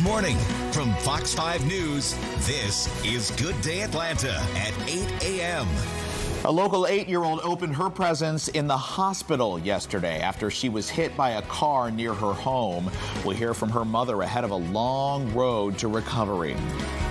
morning. From Fox 5 News, this is Good Day Atlanta at 8 a.m. A local 8-year-old opened her presents in the hospital yesterday after she was hit by a car near her home. We'll hear from her mother ahead of a long road to recovery.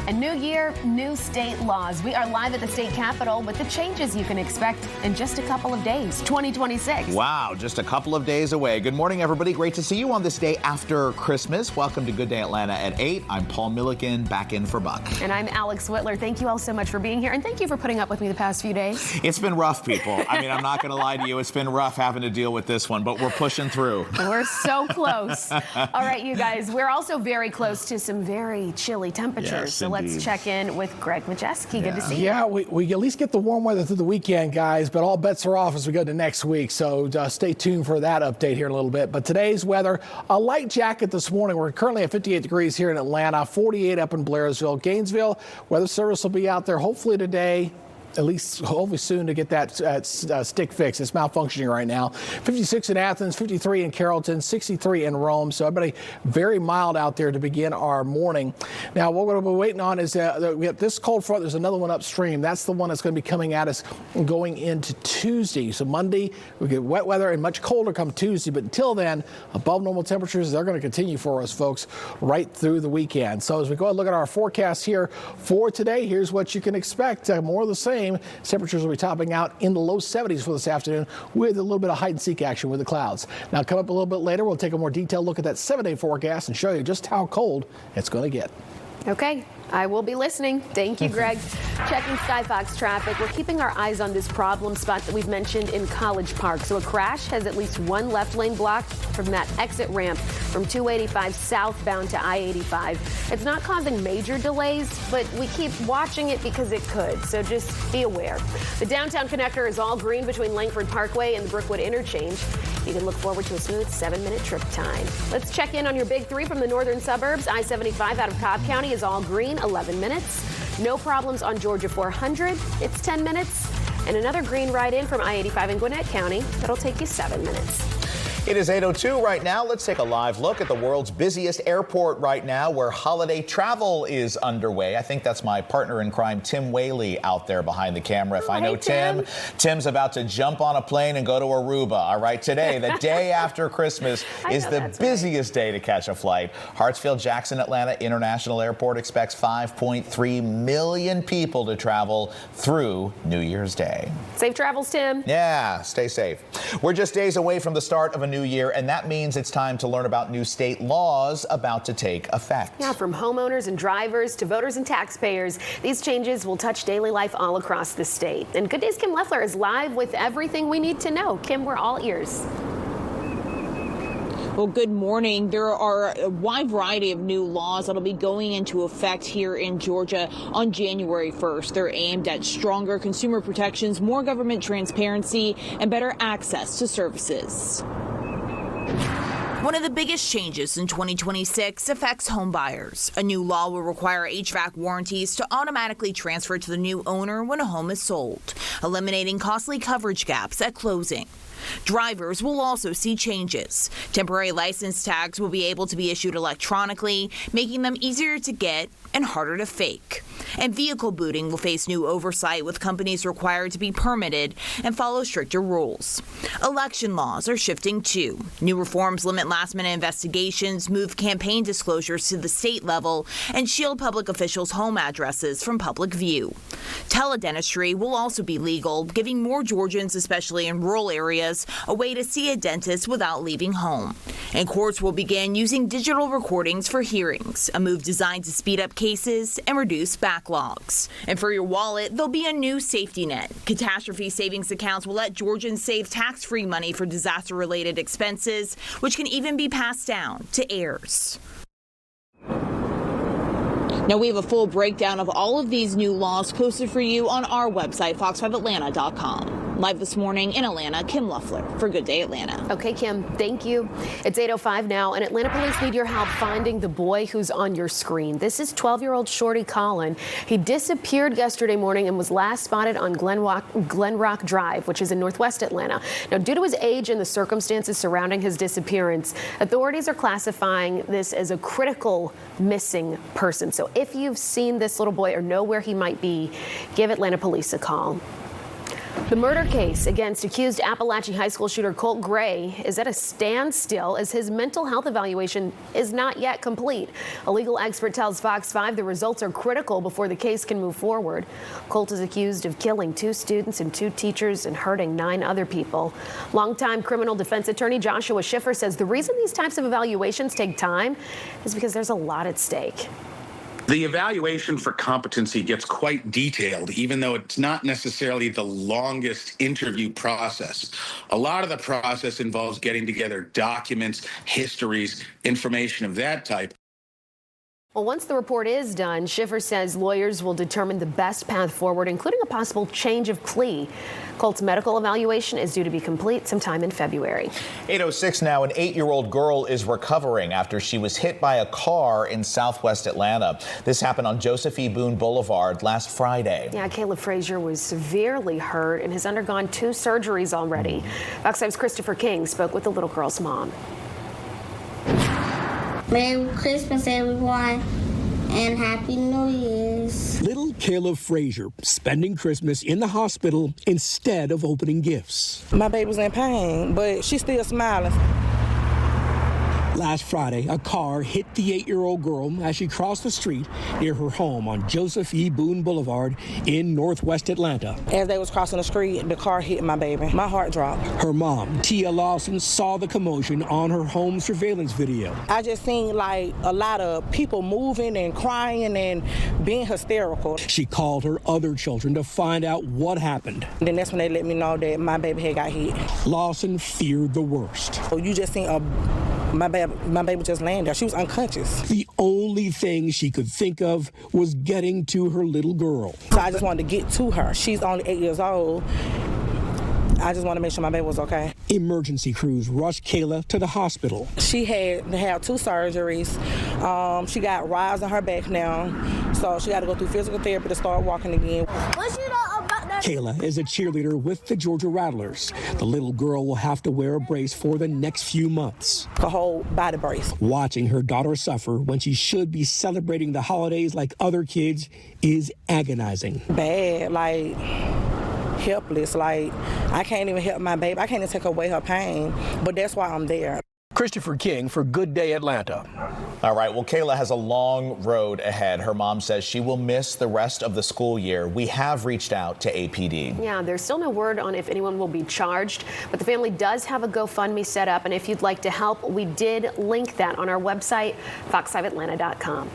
A new year, new state laws. We are live at the state capitol with the changes you can expect in just a couple of days, 2026. Wow, just a couple of days away. Good morning, everybody. Great to see you on this day after Christmas. Welcome to Good Day Atlanta at 8. I'm Paul Milliken, back in for Buck. And I'm Alex Whitler. Thank you all so much for being here, and thank you for putting up with me the past few days. It's been rough, people. I mean, I'm not going to lie to you. It's been rough having to deal with this one, but we're pushing through. We're so close. All right, you guys, we're also very close to some very chilly temperatures. Yes, so indeed. Let's check in with Greg Majeski. Good to see you. Yeah, we at least get the warm weather through the weekend, guys, but all bets are off as we go to next week. So stay tuned for that update here in a little bit. But today's weather, a light jacket this morning. We're currently at 58 degrees here in Atlanta, 48 up in Blairsville. Gainesville, Weather Service will be out there hopefully today. At least hopefully soon to get that stick fixed. It's malfunctioning right now. 56 in Athens, 53 in Carrollton, 63 in Rome. So everybody very mild out there to begin our morning. Now what we're waiting on is we have this cold front. There's another one upstream. That's the one that's going to be coming at us going into Tuesday. So Monday we get wet weather and much colder come Tuesday. But until then, above normal temperatures, they're going to continue for us, folks, right through the weekend. So as we go and look at our forecast here for today, here's what you can expect. More of the same. Temperatures will be topping out in the low 70s for this afternoon with a little bit of hide and seek action with the clouds. Now, come up a little bit later, we'll take a more detailed look at that 7-day forecast and show you just how cold it's going to get. Okay, I will be listening. Thank you, Greg. Checking Skyfox traffic. We're keeping our eyes on this problem spot that we've mentioned in College Park. So a crash has at least one left lane blocked from that exit ramp from 285 southbound to I-85. It's not causing major delays, but we keep watching it because it could. So just be aware. The downtown connector is all green between Langford Parkway and the Brookwood interchange. You can look forward to a smooth 7-minute trip time. Let's check in on your big three from the northern suburbs. I-75 out of Cobb County is all green, 11 minutes. No problems on Georgia 400. It's 10 minutes. And another green ride in from I-85 in Gwinnett County. That'll take you 7 minutes. It is 8:02 right now. Let's take a live look at the world's busiest airport right now where holiday travel is underway. I think that's my partner in crime, Tim Whaley, out there behind the camera. If I know Tim, Tim's about to jump on a plane and go to Aruba. All right, today, the day after Christmas, is the busiest day to catch a flight. Hartsfield-Jackson Atlanta International Airport expects 5.3 million people to travel through New Year's Day. Safe travels, Tim. Yeah, stay safe. We're just days away from the start of a new year, and that means it's time to learn about new state laws about to take effect. Yeah, from homeowners and drivers to voters and taxpayers, these changes will touch daily life all across the state. And Good Day's Kim Leffler is live with everything we need to know. Kim, we're all ears. Well, good morning. There are a wide variety of new laws that'll be going into effect here in Georgia on January 1st. They're aimed at stronger consumer protections, more government transparency, and better access to services. One of the biggest changes in 2026 affects home buyers. A new law will require HVAC warranties to automatically transfer to the new owner when a home is sold, eliminating costly coverage gaps at closing. Drivers will also see changes. Temporary license tags will be able to be issued electronically, making them easier to get and harder to fake. And vehicle booting will face new oversight, with companies required to be permitted and follow stricter rules. Election laws are shifting too. New reforms limit last-minute investigations, move campaign disclosures to the state level, and shield public officials' home addresses from public view. Teledentistry will also be legal, giving more Georgians, especially in rural areas, a way to see a dentist without leaving home. And courts will begin using digital recordings for hearings, a move designed to speed up cases and reduce backlogs. And for your wallet, there'll be a new safety net. Catastrophe savings accounts will let Georgians save tax-free money for disaster-related expenses, which can even be passed down to heirs. Now, we have a full breakdown of all of these new laws posted for you on our website, fox5atlanta.com. Live this morning in Atlanta, Kim Luffler for Good Day Atlanta. Okay, Kim, thank you. It's 8:05 now, and Atlanta police need your help finding the boy who's on your screen. This is 12-year-old Shorty Colin. He disappeared yesterday morning and was last spotted on Glen Rock Drive, which is in northwest Atlanta. Now, due to his age and the circumstances surrounding his disappearance, authorities are classifying this as a critical missing person. So if you've seen this little boy or know where he might be, give Atlanta police a call. The murder case against accused Appalachian high school shooter Colt Gray is at a standstill as his mental health evaluation is not yet complete. A legal expert tells Fox 5 the results are critical before the case can move forward. Colt is accused of killing 2 students and 2 teachers and hurting 9 other people. Longtime criminal defense attorney Joshua Schiffer says the reason these types of evaluations take time is because there's a lot at stake. The evaluation for competency gets quite detailed, even though it's not necessarily the longest interview process. A lot of the process involves getting together documents, histories, information of that type. Well, once the report is done, Schiffer says lawyers will determine the best path forward, including a possible change of plea. Colt's medical evaluation is due to be complete sometime in February. 8:06 now, an 8-year-old girl is recovering after she was hit by a car in southwest Atlanta. This happened on Joseph E. Boone Boulevard last Friday. Yeah, Caleb Frazier was severely hurt and has undergone 2 surgeries already. Fox 5's Christopher King spoke with the little girl's mom. Merry Christmas, everyone, and Happy New Year's. Little Caleb Frazier spending Christmas in the hospital instead of opening gifts. My baby's in pain, but she's still smiling. Last Friday, a car hit the 8-year-old girl as she crossed the street near her home on Joseph E. Boone Boulevard in northwest Atlanta. As they was crossing the street, the car hit my baby. My heart dropped. Her mom, Tia Lawson, saw the commotion on her home surveillance video. I just seen like a lot of people moving and crying and being hysterical. She called her other children to find out what happened. Then that's when they let me know that my baby had got hit. Lawson feared the worst. So you just seen my baby just laying there. She was unconscious. The only thing she could think of was getting to her little girl. So I just wanted to get to her. She's only 8 years old. I just want to make sure my baby was okay. Emergency crews rushed Kayla to the hospital. She had 2 surgeries. She got rods on her back now, so she got to go through physical therapy to start walking again. Kayla is a cheerleader with the Georgia Rattlers. The little girl will have to wear a brace for the next few months. The whole body brace. Watching her daughter suffer when she should be celebrating the holidays like other kids is agonizing. Bad, like helpless. Like I can't even help my baby. I can't even take away her pain, but that's why I'm there. Christopher King for Good Day Atlanta. All right, well, Kayla has a long road ahead. Her mom says she will miss the rest of the school year. We have reached out to APD. Yeah, there's still no word on if anyone will be charged, but the family does have a GoFundMe set up, and if you'd like to help, we did link that on our website, fox5atlanta.com.